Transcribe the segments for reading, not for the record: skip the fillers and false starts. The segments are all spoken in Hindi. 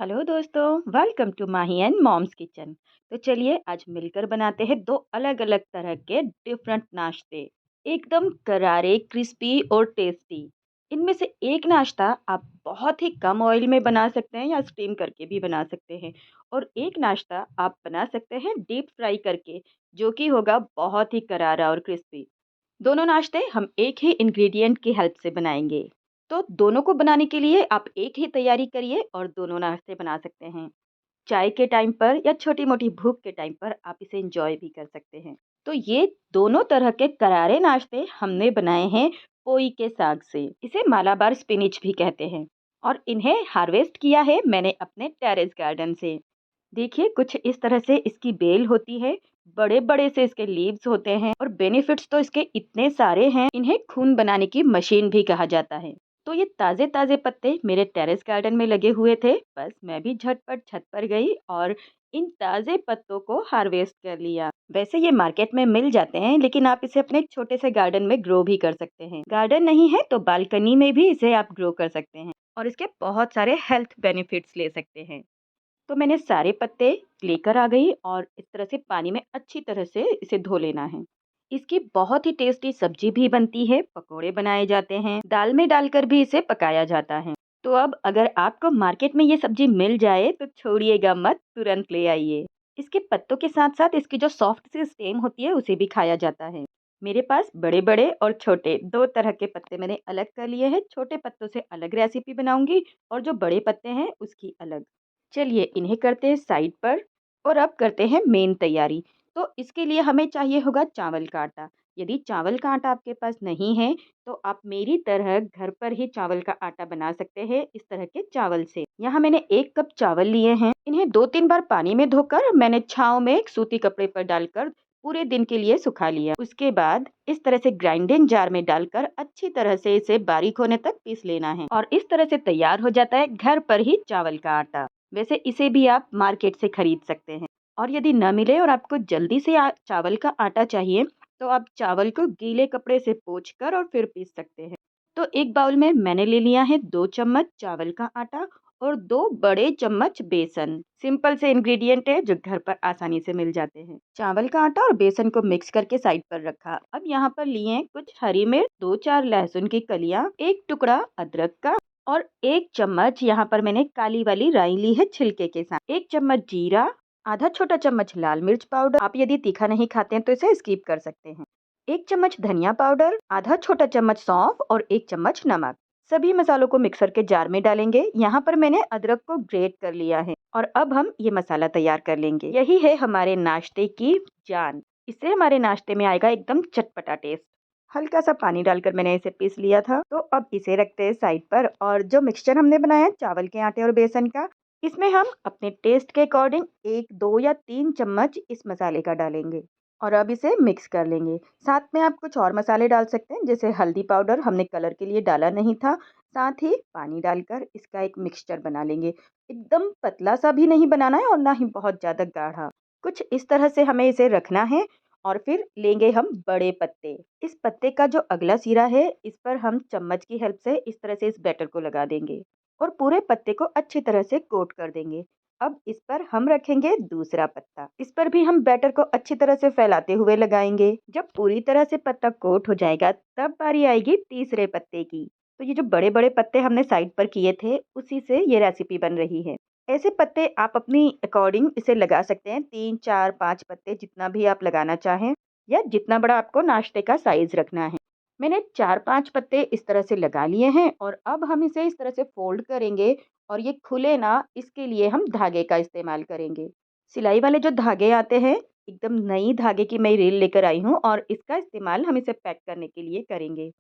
हेलो दोस्तों, welcome to Mahi and mom's kitchen. तो चलिए आज मिलकर बनाते हैं दो अलग अलग तरह के डिफरेंट नाश्ते, एकदम करारे, क्रिस्पी और टेस्टी। इनमें से एक नाश्ता आप बहुत ही कम ऑयल में बना सकते हैं या स्टीम करके भी बना सकते हैं, और एक नाश्ता आप बना सकते हैं डीप फ्राई करके, जो कि होगा बहुत ही करारा और क्रिस्पी। दोनों नाश्ते हम एक ही इंग्रेडिएंट की हेल्प से बनाएंगे। तो दोनों को बनाने के लिए आप एक ही तैयारी करिए और दोनों नाश्ते बना सकते हैं। चाय के टाइम पर या छोटी मोटी भूख के टाइम पर आप इसे एंजॉय भी कर सकते हैं। तो ये दोनों तरह के करारे नाश्ते हमने बनाए हैं पोई के साग से। इसे मालाबार स्पिनिच भी कहते हैं, और इन्हें हार्वेस्ट किया है मैंने अपने टेरेस गार्डन से। देखिए कुछ इस तरह से इसकी बेल होती है, बड़े बड़े से इसके लीव्स होते हैं, और बेनिफिट्स तो इसके इतने सारे हैं, इन्हें खून बनाने की मशीन भी कहा जाता है। तो ये ताजे ताजे पत्ते मेरे टेरेस गार्डन में लगे हुए थे, बस मैं भी झटपट छत पर गई और इन ताजे पत्तों को हार्वेस्ट कर लिया। वैसे ये मार्केट में मिल जाते हैं, लेकिन आप इसे अपने छोटे से गार्डन में ग्रो भी कर सकते हैं। गार्डन नहीं है तो बालकनी में भी इसे आप ग्रो कर सकते हैं, और इसके बहुत सारे हेल्थ बेनिफिट्स ले सकते हैं। तो मैंने सारे पत्ते लेकर आ गई और इस तरह से पानी में अच्छी तरह से इसे धो लेना है। इसकी बहुत ही टेस्टी सब्जी भी बनती है, पकोड़े बनाए जाते हैं, दाल में डालकर भी इसे पकाया जाता है। तो अब अगर आपको मार्केट में ये सब्जी मिल जाए तो छोड़िएगा मत, तुरंत ले आइए। इसके पत्तों के साथ साथ इसकी जो सॉफ्ट सी स्टेम होती है उसे भी खाया जाता है। मेरे पास बड़े बड़े और छोटे दो तरह के पत्ते मैंने अलग कर लिए हैं। छोटे पत्तों से अलग रेसिपी बनाऊंगी और जो बड़े पत्ते हैं उसकी अलग। चलिए इन्हें करते हैं साइड पर, और अब करते हैं मेन तैयारी। तो इसके लिए हमें चाहिए होगा चावल का आटा। यदि चावल का आटा आपके पास नहीं है तो आप मेरी तरह घर पर ही चावल का आटा बना सकते हैं इस तरह के चावल से। यहाँ मैंने 1 कप चावल लिए हैं। इन्हें 2-3 बार पानी में धोकर मैंने छाँव में एक सूती कपड़े पर डालकर पूरे दिन के लिए सुखा लिया। उसके बाद इस तरह से ग्राइंडिंग जार में डालकर अच्छी तरह से इसे बारीक होने तक पीस लेना है, और इस तरह से तैयार हो जाता है घर पर ही चावल का आटा। वैसे इसे भी आप मार्केट से खरीद सकते हैं, और यदि न मिले और आपको जल्दी से चावल का आटा चाहिए तो आप चावल को गीले कपड़े से पोंछकर और फिर पीस सकते हैं। तो एक बाउल में मैंने ले लिया है 2 चम्मच चावल का आटा और 2 बड़े चम्मच बेसन। सिंपल से इंग्रेडिएंट है जो घर पर आसानी से मिल जाते हैं। चावल का आटा और बेसन को मिक्स करके साइड पर रखा। अब यहाँ पर लिए हैं कुछ हरी मिर्च, 2-4 लहसुन की कलियां, 1 टुकड़ा अदरक का, और 1 चम्मच यहाँ पर मैंने काली वाली राई ली है छिलके के साथ, 1 चम्मच जीरा, आधा छोटा चम्मच लाल मिर्च पाउडर, आप यदि तीखा नहीं खाते हैं तो इसे स्किप कर सकते हैं, 1 चम्मच धनिया पाउडर, आधा छोटा चम्मच सौंफ और 1 चम्मच नमक। सभी मसालों को मिक्सर के जार में डालेंगे। यहाँ पर मैंने अदरक को ग्रेट कर लिया है, और अब हम ये मसाला तैयार कर लेंगे। यही है हमारे नाश्ते की जान। इससे हमारे नाश्ते में आएगा एकदम चटपटा टेस्ट। हल्का सा पानी डालकर मैंने इसे पीस लिया था। तो अब इसे रखते हैं साइड पर, और जो मिक्सचर हमने बनाया है चावल के आटे और बेसन का, इसमें हम अपने टेस्ट के अकॉर्डिंग 1, 2 या 3 चम्मच इस मसाले का डालेंगे, और अब इसे मिक्स कर लेंगे। साथ में आप कुछ और मसाले डाल सकते हैं, जैसे हल्दी पाउडर हमने कलर के लिए डाला नहीं था। साथ ही पानी डालकर इसका एक मिक्सचर बना लेंगे। एकदम पतला सा भी नहीं बनाना है और ना ही बहुत ज़्यादा गाढ़ा। कुछ इस तरह से हमें इसे रखना है, और फिर लेंगे हम बड़े पत्ते। इस पत्ते का जो अगला सिरा है इस पर हम चम्मच की हेल्प से इस तरह से इस बैटर को लगा देंगे, और पूरे पत्ते को अच्छी तरह से कोट कर देंगे। अब इस पर हम रखेंगे दूसरा पत्ता। इस पर भी हम बैटर को अच्छी तरह से फैलाते हुए लगाएंगे। जब पूरी तरह से पत्ता कोट हो जाएगा तब बारी आएगी तीसरे पत्ते की। तो ये जो बड़े बड़े पत्ते हमने साइड पर किए थे उसी से ये रेसिपी बन रही है। ऐसे पत्ते आप अपनी अकॉर्डिंग इसे लगा सकते हैं, 3, 4, 5 पत्ते जितना भी आप लगाना चाहें, या जितना बड़ा आपको नाश्ते का साइज रखना है। मैंने 4-5 पत्ते इस तरह से लगा लिए हैं, और अब हम इसे इस तरह से फोल्ड करेंगे, और ये खुले ना इसके लिए हम धागे का इस्तेमाल करेंगे। सिलाई वाले जो धागे आते हैं, एकदम नई धागे की मैं रील लेकर आई हूँ, और इसका इस्तेमाल हम इसे पैक करने के लिए करेंगे,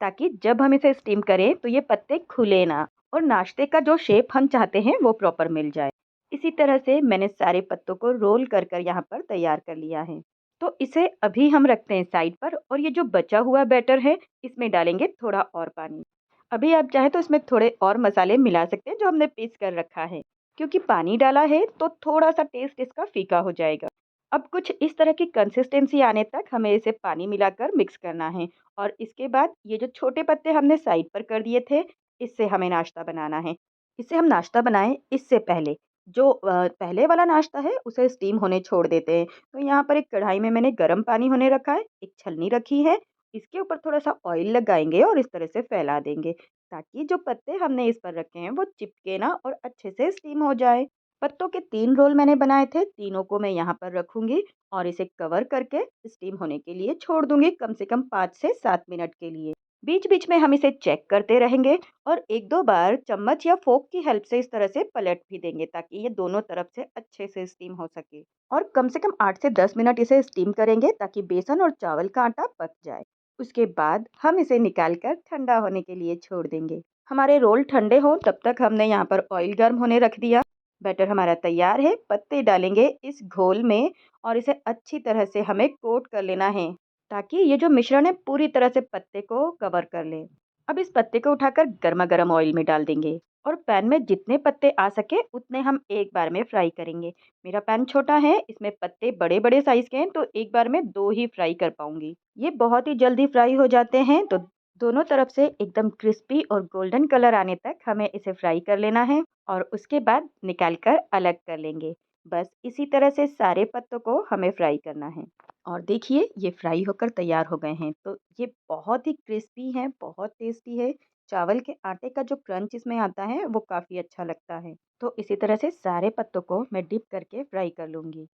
ताकि जब हम इसे स्टीम करें तो ये पत्ते खुले ना, और नाश्ते का जो शेप हम चाहते हैं वो प्रॉपर मिल जाए। इसी तरह से मैंने सारे पत्तों को रोल कर कर यहाँ पर तैयार कर लिया है। तो इसे अभी हम रखते हैं साइड पर, और ये जो बचा हुआ बैटर है इसमें डालेंगे थोड़ा और पानी। अभी आप चाहे तो इसमें थोड़े और मसाले मिला सकते हैं जो हमने पीस कर रखा है, क्योंकि पानी डाला है तो थोड़ा सा टेस्ट इसका फीका हो जाएगा। अब कुछ इस तरह की कंसिस्टेंसी आने तक हमें इसे पानी मिलाकर मिक्स करना है, और इसके बाद ये जो छोटे पत्ते हमने साइड पर कर दिए थे इससे हमें नाश्ता बनाना है। इसे हम नाश्ता बनाएं इससे पहले जो पहले वाला नाश्ता है उसे स्टीम होने छोड़ देते हैं। तो यहाँ पर एक कढ़ाई में मैंने गर्म पानी होने रखा है, एक छलनी रखी है, इसके ऊपर थोड़ा सा ऑयल लगाएंगे और इस तरह से फैला देंगे ताकि जो पत्ते हमने इस पर रखे हैं वो चिपके ना और अच्छे से स्टीम हो जाए। पत्तों के 3 रोल मैंने बनाए थे, तीनों को मैं यहाँ पर रखूंगी और इसे कवर करके स्टीम होने के लिए छोड़ दूंगी कम से कम 5 से 7 मिनट के लिए। बीच बीच में हम इसे चेक करते रहेंगे और एक दो बार चम्मच या फोक की हेल्प से इस तरह से पलट भी देंगे ताकि ये दोनों तरफ से अच्छे से स्टीम हो सके। और कम से कम 8 से 10 मिनट इसे स्टीम करेंगे ताकि बेसन और चावल का आटा पक जाए। उसके बाद हम इसे निकाल कर ठंडा होने के लिए छोड़ देंगे। हमारे रोल ठंडे हों तब तक हमने यहाँ पर ऑयल गर्म होने रख दिया। बैटर हमारा तैयार है, पत्ते डालेंगे इस घोल में और इसे अच्छी तरह से हमें कोट कर लेना है ताकि ये जो मिश्रण है पूरी तरह से पत्ते को कवर कर ले। अब इस पत्ते को उठाकर गर्मा गर्म ऑयल में डाल देंगे और पैन में जितने पत्ते आ सके उतने हम एक बार में फ्राई करेंगे। मेरा पैन छोटा है, इसमें पत्ते बड़े बड़े साइज के हैं तो एक बार में 2 ही फ्राई कर पाऊंगी। ये बहुत ही जल्दी फ्राई हो जाते हैं तो दोनों तरफ से एकदम क्रिस्पी और गोल्डन कलर आने तक हमें इसे फ्राई कर लेना है और उसके बाद निकाल कर अलग कर लेंगे। बस इसी तरह से सारे पत्तों को हमें फ्राई करना है। और देखिए ये फ्राई होकर तैयार हो गए हैं तो ये बहुत ही क्रिस्पी हैं, बहुत टेस्टी है। चावल के आटे का जो क्रंच इसमें आता है वो काफ़ी अच्छा लगता है। तो इसी तरह से सारे पत्तों को मैं डिप करके फ्राई कर लूँगी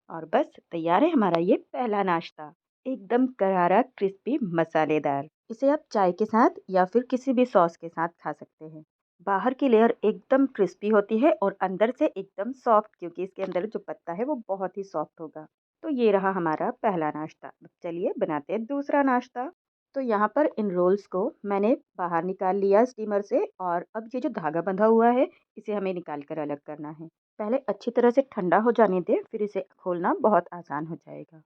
और बस तैयार है हमारा ये पहला नाश्ता, एकदम करारा क्रिस्पी मसालेदार। इसे आप चाय के साथ या फिर किसी भी सॉस के साथ खा सकते हैं। बाहर की लेयर एकदम क्रिस्पी होती है और अंदर से एकदम सॉफ्ट क्योंकि इसके अंदर जो पत्ता है वो बहुत ही सॉफ्ट होगा। तो ये रहा हमारा पहला नाश्ता। अब चलिए बनाते हैं दूसरा नाश्ता। तो यहाँ पर इन रोल्स को मैंने बाहर निकाल लिया स्टीमर से और अब ये जो धागा बंधा हुआ है इसे हमें निकाल कर अलग करना है। पहले अच्छी तरह से ठंडा हो जाने दें, फिर इसे खोलना बहुत आसान हो जाएगा।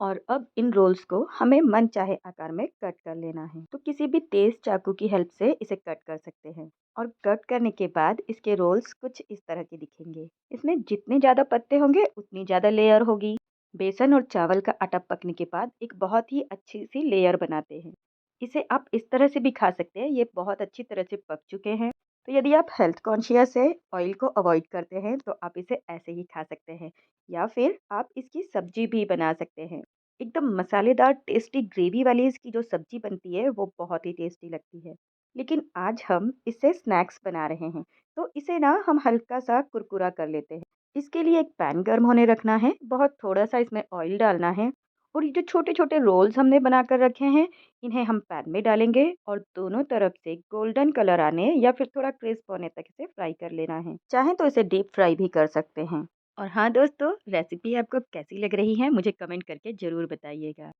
और अब इन रोल्स को हमें मनचाहे आकार में कट कर लेना है। तो किसी भी तेज चाकू की हेल्प से इसे कट कर सकते हैं। और कट करने के बाद इसके रोल्स कुछ इस तरह के दिखेंगे। इसमें जितने ज़्यादा पत्ते होंगे उतनी ज़्यादा लेयर होगी। बेसन और चावल का आटा पकने के बाद एक बहुत ही अच्छी सी लेयर बनाते हैं। इसे आप इस तरह से भी खा सकते हैं, ये बहुत अच्छी तरह से पक चुके हैं। तो यदि आप हेल्थ कॉन्शियस है, ऑयल को अवॉइड करते हैं तो आप इसे ऐसे ही खा सकते हैं या फिर आप इसकी सब्जी भी बना सकते हैं। एकदम मसालेदार टेस्टी ग्रेवी वाली इसकी जो सब्जी बनती है वो बहुत ही टेस्टी लगती है। लेकिन आज हम इससे स्नैक्स बना रहे हैं तो इसे ना हम हल्का सा कुरकुरा कर लेते हैं। इसके लिए एक पैन गर्म होने रखना है, बहुत थोड़ा सा इसमें ऑयल डालना है और ये जो छोटे छोटे रोल्स हमने बना कर रखे हैं इन्हें हम पैन में डालेंगे और दोनों तरफ से गोल्डन कलर आने या फिर थोड़ा क्रिस्प होने तक इसे फ्राई कर लेना है। चाहे तो इसे डीप फ्राई भी कर सकते हैं। और हाँ दोस्तों, रेसिपी आपको कैसी लग रही है मुझे कमेंट करके ज़रूर बताइएगा।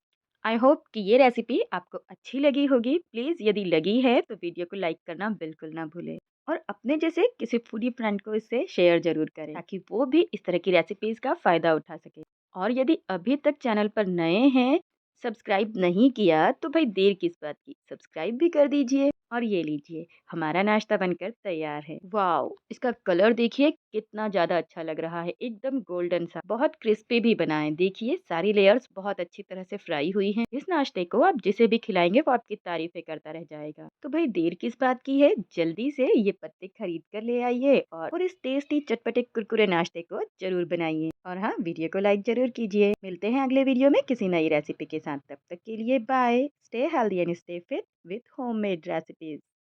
आई होप कि ये रेसिपी आपको अच्छी लगी होगी। प्लीज़ यदि लगी है तो वीडियो को लाइक करना बिल्कुल ना भूलें और अपने जैसे किसी फूडी फ्रेंड को इसे शेयर ज़रूर करें ताकि वो भी इस तरह की रेसिपीज़ का फ़ायदा उठा सके। और यदि अभी तक चैनल पर नए हैं, सब्सक्राइब नहीं किया तो भाई देर किस बात की, सब्सक्राइब भी कर दीजिए। और ये लीजिए हमारा नाश्ता बनकर तैयार है। वाओ! इसका कलर देखिए कितना ज़्यादा अच्छा लग रहा है, एकदम गोल्डन सा, बहुत क्रिस्पी भी बना है। देखिए सारी लेयर्स बहुत अच्छी तरह से फ्राई हुई हैं। इस नाश्ते को आप जिसे भी खिलाएंगे वो आपकी तारीफें करता रह जाएगा। तो भाई देर किस बात की है, जल्दी से ये पत्ते खरीद कर ले आइए और इस टेस्टी चटपटे कुरकुरे नाश्ते को जरूर बनाइए। और हाँ, वीडियो को लाइक जरूर कीजिए। मिलते हैं अगले वीडियो में किसी नई रेसिपी के साथ। तब तक के लिए bye. Stay healthy and stay fit with homemade recipes.